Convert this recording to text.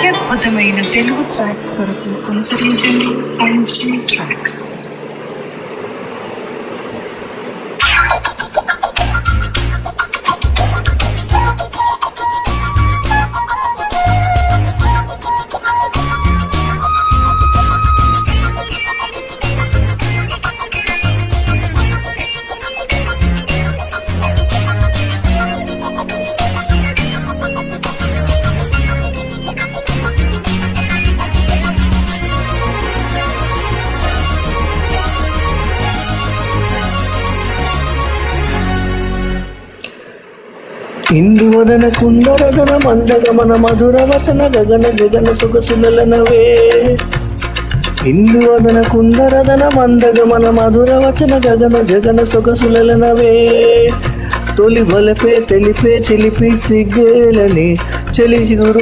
అత్యద్భుతమైన తెలుగు ట్రాక్స్ కొరకు అనుసరించండి ఫ్యాన్సీ ట్రాక్స్. ఇందువదన కుందరదన మందగమన మధుర వచన గగన జగన సొగసులనవే. ఇందువదన కుందరదన మందగమన మధుర వచన గగన జగన సొగసులనవే. తొలి వలపే తెలిపే చిలిపి సిగ్గేలని చెలి గురు